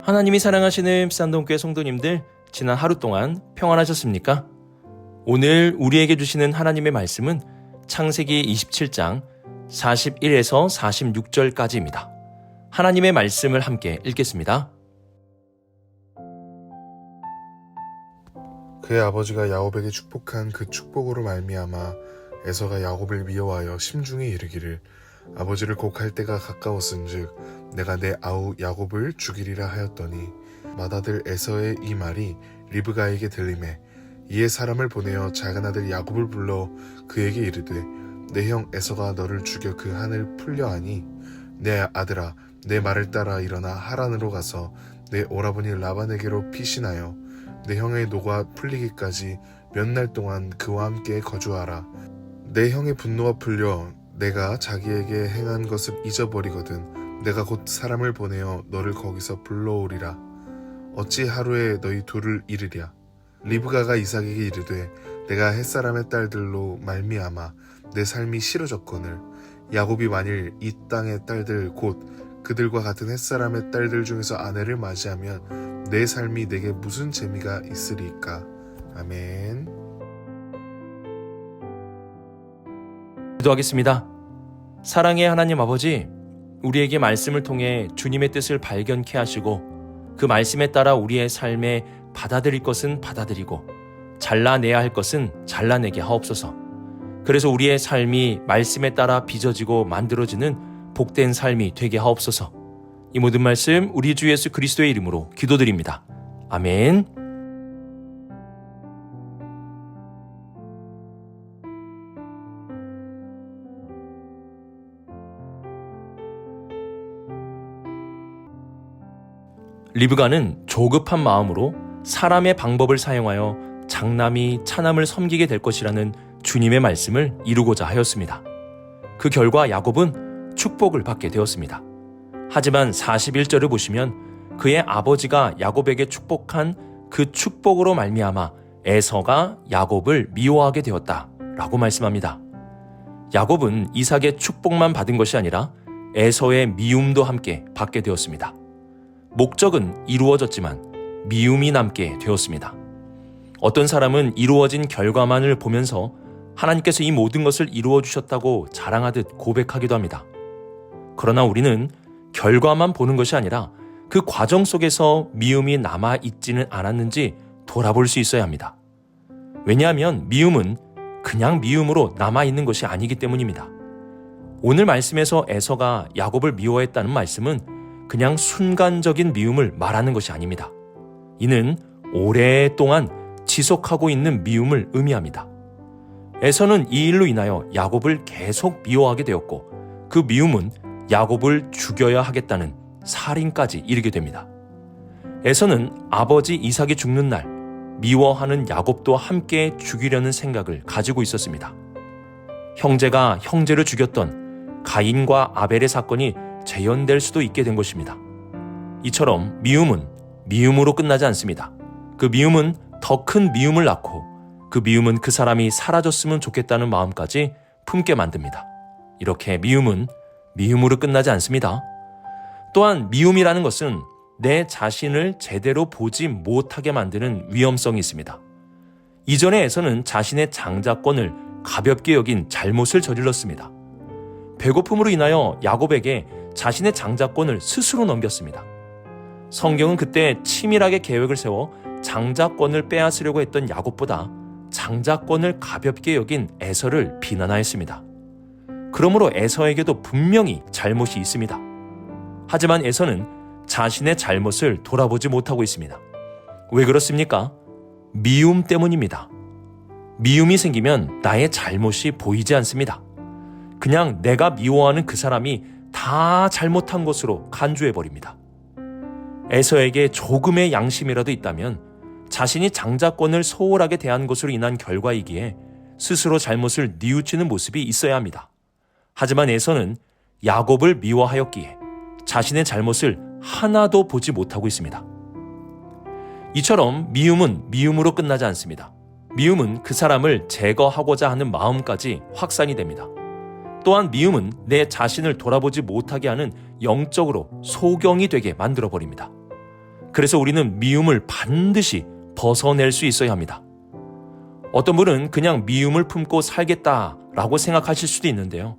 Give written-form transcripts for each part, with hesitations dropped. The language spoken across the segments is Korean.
하나님이 사랑하시는 쌍동교회 성도님들, 지난 하루 동안 평안하셨습니까? 오늘 우리에게 주시는 하나님의 말씀은 창세기 27장 41에서 46절까지입니다. 하나님의 말씀을 함께 읽겠습니다. 그의 아버지가 야곱에게 축복한 그 축복으로 말미암아 에서가 야곱을 미워하여 심중에 이르기를 아버지를 곡할 때가 가까웠은즉 내가 내 아우 야곱을 죽이리라 하였더니 맏아들 에서의 이 말이 리브가에게 들리매 이에 사람을 보내어 작은 아들 야곱을 불러 그에게 이르되 내 형 에서가 너를 죽여 그 한을 풀려 하니 내 아들아 내 말을 따라 일어나 하란으로 가서 내 오라버니 라반에게로 피신하여 내 형의 노가 풀리기까지 몇 날 동안 그와 함께 거주하라. 내 형의 분노가 풀려 내가 자기에게 행한 것을 잊어버리거든 내가 곧 사람을 보내어 너를 거기서 불러오리라. 어찌 하루에 너희 둘을 이르랴. 리브가가 이삭에게 이르되 내가 햇사람의 딸들로 말미암아 내 삶이 싫어졌거늘 야곱이 만일 이 땅의 딸들 곧 그들과 같은 햇사람의 딸들 중에서 아내를 맞이하면 내 삶이 내게 무슨 재미가 있으리까. 아멘. 기도하겠습니다. 사랑의 하나님 아버지, 우리에게 말씀을 통해 주님의 뜻을 발견케 하시고 그 말씀에 따라 우리의 삶에 받아들일 것은 받아들이고 잘라내야 할 것은 잘라내게 하옵소서. 그래서 우리의 삶이 말씀에 따라 빚어지고 만들어지는 복된 삶이 되게 하옵소서. 이 모든 말씀 우리 주 예수 그리스도의 이름으로 기도드립니다. 아멘. 리브가는 조급한 마음으로 사람의 방법을 사용하여 장남이 차남을 섬기게 될 것이라는 주님의 말씀을 이루고자 하였습니다. 그 결과 야곱은 축복을 받게 되었습니다. 하지만 41절을 보시면 그의 아버지가 야곱에게 축복한 그 축복으로 말미암아 에서가 야곱을 미워하게 되었다라고 말씀합니다. 야곱은 이삭의 축복만 받은 것이 아니라 에서의 미움도 함께 받게 되었습니다. 목적은 이루어졌지만 미움이 남게 되었습니다. 어떤 사람은 이루어진 결과만을 보면서 하나님께서 이 모든 것을 이루어 주셨다고 자랑하듯 고백하기도 합니다. 그러나 우리는 결과만 보는 것이 아니라 그 과정 속에서 미움이 남아있지는 않았는지 돌아볼 수 있어야 합니다. 왜냐하면 미움은 그냥 미움으로 남아있는 것이 아니기 때문입니다. 오늘 말씀에서 에서가 야곱을 미워했다는 말씀은 그냥 순간적인 미움을 말하는 것이 아닙니다. 이는 오랫동안 지속하고 있는 미움을 의미합니다. 에서는 이 일로 인하여 야곱을 계속 미워하게 되었고 그 미움은 야곱을 죽여야 하겠다는 살인까지 이르게 됩니다. 에서는 아버지 이삭이 죽는 날 미워하는 야곱도 함께 죽이려는 생각을 가지고 있었습니다. 형제가 형제를 죽였던 가인과 아벨의 사건이 재현될 수도 있게 된 것입니다. 이처럼 미움은 미움으로 끝나지 않습니다. 그 미움은 더 큰 미움을 낳고 그 미움은 그 사람이 사라졌으면 좋겠다는 마음까지 품게 만듭니다. 이렇게 미움은 미움으로 끝나지 않습니다. 또한 미움이라는 것은 내 자신을 제대로 보지 못하게 만드는 위험성이 있습니다. 이전에 에서는 자신의 장자권을 가볍게 여긴 잘못을 저질렀습니다. 배고픔으로 인하여 야곱에게 자신의 장자권을 스스로 넘겼습니다. 성경은 그때 치밀하게 계획을 세워 장자권을 빼앗으려고 했던 야곱보다 장자권을 가볍게 여긴 에서를 비난하였습니다. 그러므로 에서에게도 분명히 잘못이 있습니다. 하지만 에서는 자신의 잘못을 돌아보지 못하고 있습니다. 왜 그렇습니까? 미움 때문입니다. 미움이 생기면 나의 잘못이 보이지 않습니다. 그냥 내가 미워하는 그 사람이 다 잘못한 것으로 간주해버립니다. 에서에게 조금의 양심이라도 있다면 자신이 장자권을 소홀하게 대한 것으로 인한 결과이기에 스스로 잘못을 뉘우치는 모습이 있어야 합니다. 하지만 에서는 야곱을 미워하였기에 자신의 잘못을 하나도 보지 못하고 있습니다. 이처럼 미움은 미움으로 끝나지 않습니다. 미움은 그 사람을 제거하고자 하는 마음까지 확산이 됩니다. 또한 미움은 내 자신을 돌아보지 못하게 하는 영적으로 소경이 되게 만들어버립니다. 그래서 우리는 미움을 반드시 벗어낼 수 있어야 합니다. 어떤 분은 그냥 미움을 품고 살겠다라고 생각하실 수도 있는데요.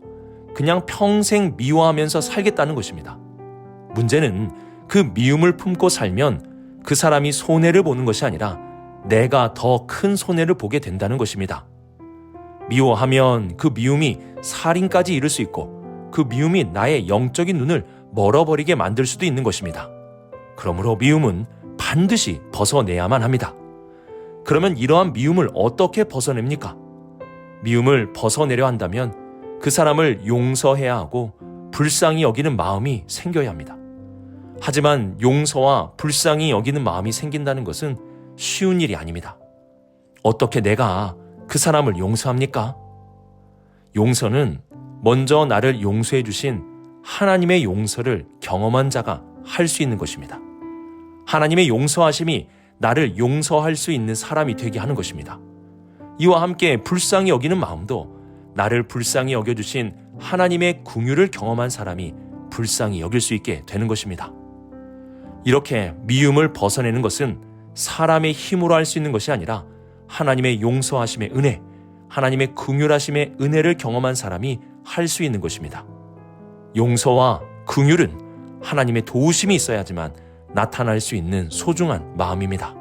그냥 평생 미워하면서 살겠다는 것입니다. 문제는 그 미움을 품고 살면 그 사람이 손해를 보는 것이 아니라 내가 더 큰 손해를 보게 된다는 것입니다. 미워하면 그 미움이 살인까지 이룰 수 있고 그 미움이 나의 영적인 눈을 멀어버리게 만들 수도 있는 것입니다. 그러므로 미움은 반드시 벗어내야만 합니다. 그러면 이러한 미움을 어떻게 벗어냅니까? 미움을 벗어내려 한다면 그 사람을 용서해야 하고 불쌍히 여기는 마음이 생겨야 합니다. 하지만 용서와 불쌍히 여기는 마음이 생긴다는 것은 쉬운 일이 아닙니다. 어떻게 내가 그 사람을 용서합니까? 용서는 먼저 나를 용서해 주신 하나님의 용서를 경험한 자가 할 수 있는 것입니다. 하나님의 용서하심이 나를 용서할 수 있는 사람이 되게 하는 것입니다. 이와 함께 불쌍히 여기는 마음도 나를 불쌍히 여겨주신 하나님의 긍휼을 경험한 사람이 불쌍히 여길 수 있게 되는 것입니다. 이렇게 미움을 벗어내는 것은 사람의 힘으로 할 수 있는 것이 아니라 하나님의 용서하심의 은혜, 하나님의 긍휼하심의 은혜를 경험한 사람이 할 수 있는 것입니다. 용서와 긍휼은 하나님의 도우심이 있어야지만 나타날 수 있는 소중한 마음입니다.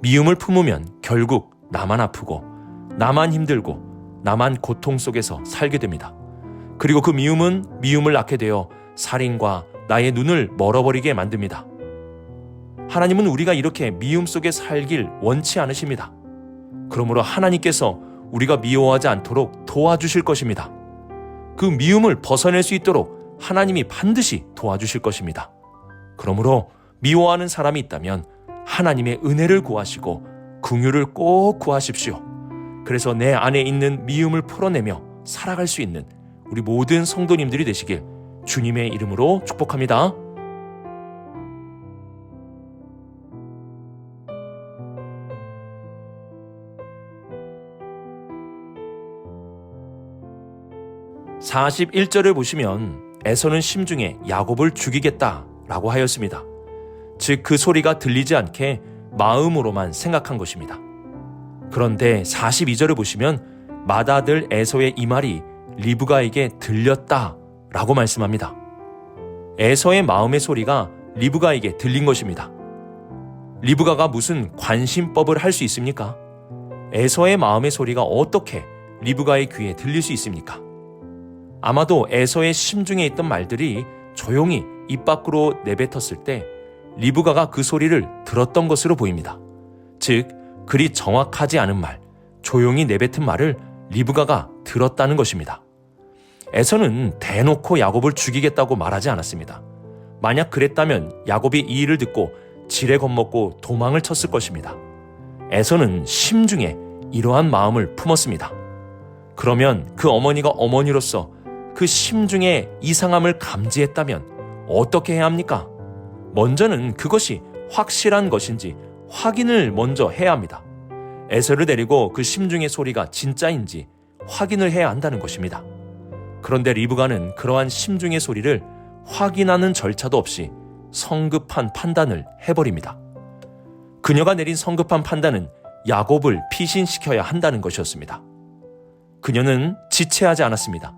미움을 품으면 결국 나만 아프고 나만 힘들고 나만 고통 속에서 살게 됩니다. 그리고 그 미움은 미움을 낳게 되어 살인과 나의 눈을 멀어버리게 만듭니다. 하나님은 우리가 이렇게 미움 속에 살길 원치 않으십니다. 그러므로 하나님께서 우리가 미워하지 않도록 도와주실 것입니다. 그 미움을 벗어낼 수 있도록 하나님이 반드시 도와주실 것입니다. 그러므로 미워하는 사람이 있다면 하나님의 은혜를 구하시고 긍휼을 꼭 구하십시오. 그래서 내 안에 있는 미움을 풀어내며 살아갈 수 있는 우리 모든 성도님들이 되시길 주님의 이름으로 축복합니다. (41절을) 보시면 에서는 심중에 야곱을 죽이겠다라고 하였습니다. 즉 그 소리가 들리지 않게 마음으로만 생각한 것입니다. 그런데 42절을 보시면 맏아들 에서의 이 말이 리브가에게 들렸다라고 말씀합니다. 에서의 마음의 소리가 리브가에게 들린 것입니다. 리브가가 무슨 관심법을 할 수 있습니까? 에서의 마음의 소리가 어떻게 리브가의 귀에 들릴 수 있습니까? 아마도 에서의 심중에 있던 말들이 조용히 입 밖으로 내뱉었을 때 리브가가 그 소리를 들었던 것으로 보입니다. 즉, 그리 정확하지 않은 말, 조용히 내뱉은 말을 리브가가 들었다는 것입니다. 에서는 대놓고 야곱을 죽이겠다고 말하지 않았습니다. 만약 그랬다면 야곱이 이 일을 듣고 지레 겁먹고 도망을 쳤을 것입니다. 에서는 심중에 이러한 마음을 품었습니다. 그러면 그 어머니가 어머니로서 그 심중에 이상함을 감지했다면 어떻게 해야 합니까? 먼저는 그것이 확실한 것인지 확인을 먼저 해야 합니다. 에서를 데리고 그 심중의 소리가 진짜인지 확인을 해야 한다는 것입니다. 그런데 리브가는 그러한 심중의 소리를 확인하는 절차도 없이 성급한 판단을 해버립니다. 그녀가 내린 성급한 판단은 야곱을 피신시켜야 한다는 것이었습니다. 그녀는 지체하지 않았습니다.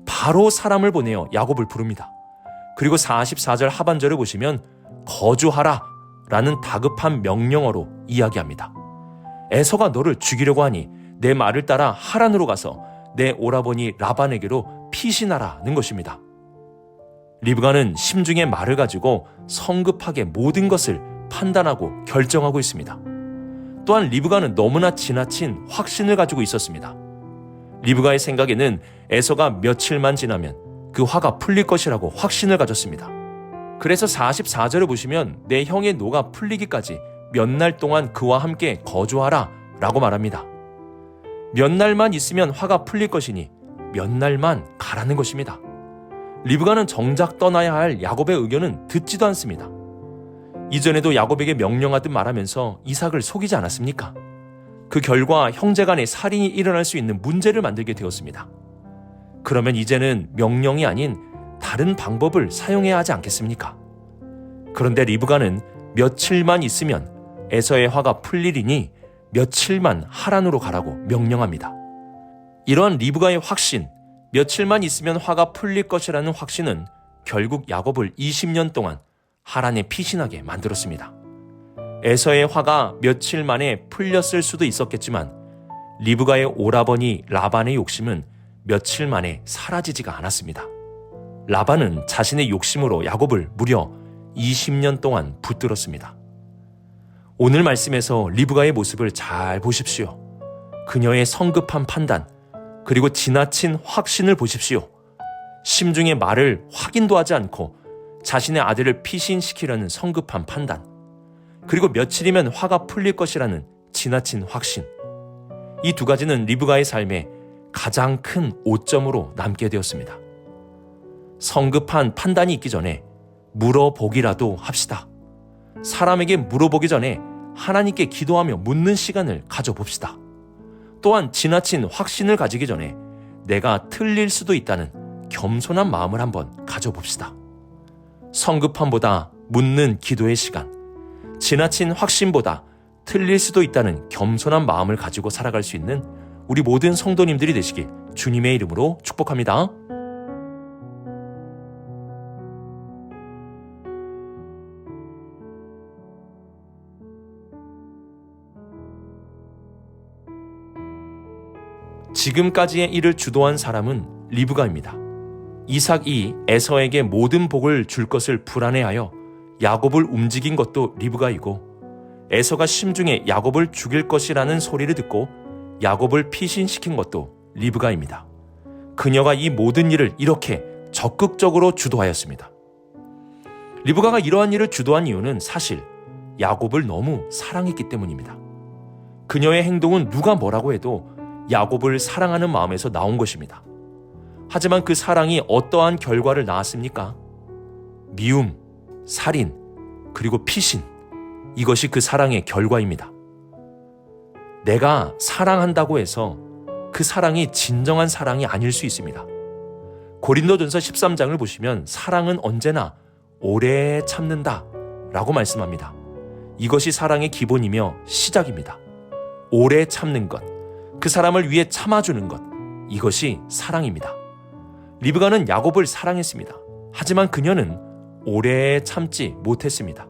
바로 사람을 보내어 야곱을 부릅니다. 그리고 44절 하반절을 보시면 거주하라 라는 다급한 명령어로 이야기합니다. 에서가 너를 죽이려고 하니 내 말을 따라 하란으로 가서 내 오라버니 라반에게로 피신하라는 것입니다. 리브가는 심중의 말을 가지고 성급하게 모든 것을 판단하고 결정하고 있습니다. 또한 리브가는 너무나 지나친 확신을 가지고 있었습니다. 리브가의 생각에는 에서가 며칠만 지나면 그 화가 풀릴 것이라고 확신을 가졌습니다. 그래서 44절을 보시면 내 형의 노가 풀리기까지 몇 날 동안 그와 함께 거주하라 라고 말합니다. 몇 날만 있으면 화가 풀릴 것이니 몇 날만 가라는 것입니다. 리브가는 정작 떠나야 할 야곱의 의견은 듣지도 않습니다. 이전에도 야곱에게 명령하듯 말하면서 이삭을 속이지 않았습니까? 그 결과 형제간에 살인이 일어날 수 있는 문제를 만들게 되었습니다. 그러면 이제는 명령이 아닌 다른 방법을 사용해야 하지 않겠습니까? 그런데 리브가는 며칠만 있으면 에서의 화가 풀리리니 며칠만 하란으로 가라고 명령합니다. 이러한 리브가의 확신, 며칠만 있으면 화가 풀릴 것이라는 확신은 결국 야곱을 20년 동안 하란에 피신하게 만들었습니다. 에서의 화가 며칠 만에 풀렸을 수도 있었겠지만 리브가의 오라버니 라반의 욕심은 며칠 만에 사라지지가 않았습니다. 라반은 자신의 욕심으로 야곱을 무려 20년 동안 붙들었습니다. 오늘 말씀에서 리브가의 모습을 잘 보십시오. 그녀의 성급한 판단, 그리고 지나친 확신을 보십시오. 심중의 말을 확인도 하지 않고 자신의 아들을 피신시키려는 성급한 판단, 그리고 며칠이면 화가 풀릴 것이라는 지나친 확신. 이 두 가지는 리브가의 삶에 가장 큰 오점으로 남게 되었습니다. 성급한 판단이 있기 전에 물어보기라도 합시다. 사람에게 물어보기 전에 하나님께 기도하며 묻는 시간을 가져봅시다. 또한 지나친 확신을 가지기 전에 내가 틀릴 수도 있다는 겸손한 마음을 한번 가져봅시다. 성급함보다 묻는 기도의 시간, 지나친 확신보다 틀릴 수도 있다는 겸손한 마음을 가지고 살아갈 수 있는 우리 모든 성도님들이 되시길 주님의 이름으로 축복합니다. 지금까지의 일을 주도한 사람은 리브가입니다. 이삭이 에서에게 모든 복을 줄 것을 불안해하여 야곱을 움직인 것도 리브가이고, 에서가 심중에 야곱을 죽일 것이라는 소리를 듣고 야곱을 피신시킨 것도 리브가입니다. 그녀가 이 모든 일을 이렇게 적극적으로 주도하였습니다. 리브가가 이러한 일을 주도한 이유는 사실 야곱을 너무 사랑했기 때문입니다. 그녀의 행동은 누가 뭐라고 해도 야곱을 사랑하는 마음에서 나온 것입니다. 하지만 그 사랑이 어떠한 결과를 낳았습니까? 미움, 살인, 그리고 피신. 이것이 그 사랑의 결과입니다. 내가 사랑한다고 해서 그 사랑이 진정한 사랑이 아닐 수 있습니다. 고린도전서 13장을 보시면 사랑은 언제나 오래 참는다 라고 말씀합니다. 이것이 사랑의 기본이며 시작입니다. 오래 참는 것, 그 사람을 위해 참아주는 것, 이것이 사랑입니다. 리브가는 야곱을 사랑했습니다. 하지만 그녀는 오래 참지 못했습니다.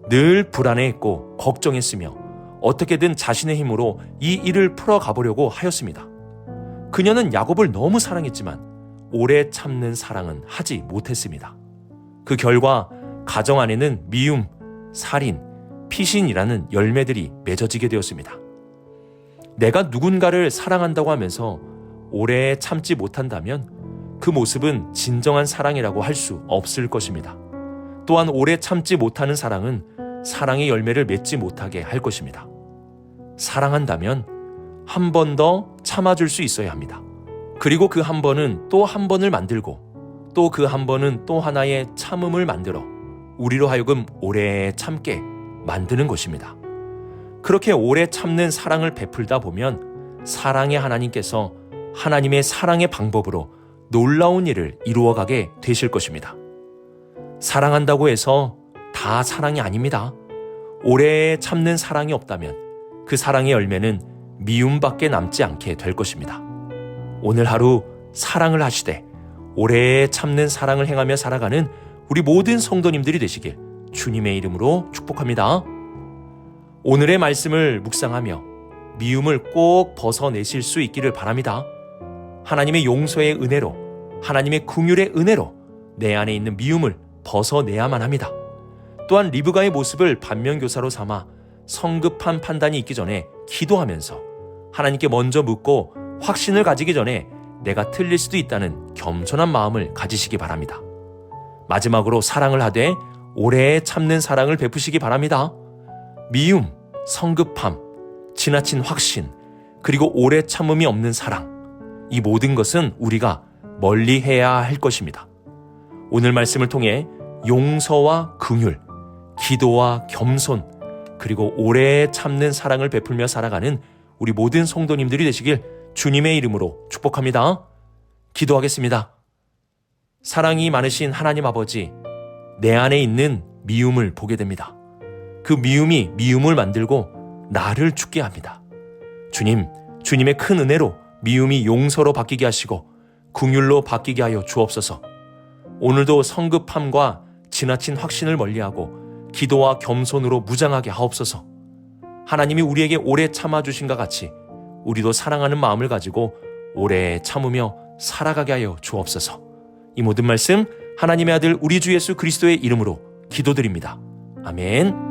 늘 불안해했고 걱정했으며 어떻게든 자신의 힘으로 이 일을 풀어가보려고 하였습니다. 그녀는 야곱을 너무 사랑했지만 오래 참는 사랑은 하지 못했습니다. 그 결과 가정 안에는 미움, 살인, 피신이라는 열매들이 맺어지게 되었습니다. 내가 누군가를 사랑한다고 하면서 오래 참지 못한다면 그 모습은 진정한 사랑이라고 할 수 없을 것입니다. 또한 오래 참지 못하는 사랑은 사랑의 열매를 맺지 못하게 할 것입니다. 사랑한다면 한 번 더 참아줄 수 있어야 합니다. 그리고 그 한 번은 또 한 번을 만들고 또 그 한 번은 또 하나의 참음을 만들어 우리로 하여금 오래 참게 만드는 것입니다. 그렇게 오래 참는 사랑을 베풀다 보면 사랑의 하나님께서 하나님의 사랑의 방법으로 놀라운 일을 이루어가게 되실 것입니다. 사랑한다고 해서 다 사랑이 아닙니다. 오래 참는 사랑이 없다면 그 사랑의 열매는 미움밖에 남지 않게 될 것입니다. 오늘 하루 사랑을 하시되 오래 참는 사랑을 행하며 살아가는 우리 모든 성도님들이 되시길 주님의 이름으로 축복합니다. 오늘의 말씀을 묵상하며 미움을 꼭 벗어내실 수 있기를 바랍니다. 하나님의 용서의 은혜로, 하나님의 긍휼의 은혜로 내 안에 있는 미움을 벗어내야만 합니다. 또한 리브가의 모습을 반면교사로 삼아 성급한 판단이 있기 전에 기도하면서 하나님께 먼저 묻고 확신을 가지기 전에 내가 틀릴 수도 있다는 겸손한 마음을 가지시기 바랍니다. 마지막으로 사랑을 하되 오래 참는 사랑을 베푸시기 바랍니다. 미움, 성급함, 지나친 확신, 그리고 오래 참음이 없는 사랑, 이 모든 것은 우리가 멀리해야 할 것입니다. 오늘 말씀을 통해 용서와 긍휼, 기도와 겸손, 그리고 오래 참는 사랑을 베풀며 살아가는 우리 모든 성도님들이 되시길 주님의 이름으로 축복합니다. 기도하겠습니다. 사랑이 많으신 하나님 아버지, 내 안에 있는 미움을 보게 됩니다. 그 미움이 미움을 만들고 나를 죽게 합니다. 주님의 큰 은혜로 미움이 용서로 바뀌게 하시고 긍휼로 바뀌게 하여 주옵소서. 오늘도 성급함과 지나친 확신을 멀리하고 기도와 겸손으로 무장하게 하옵소서. 하나님이 우리에게 오래 참아주신과 같이 우리도 사랑하는 마음을 가지고 오래 참으며 살아가게 하여 주옵소서. 이 모든 말씀 하나님의 아들 우리 주 예수 그리스도의 이름으로 기도드립니다. 아멘.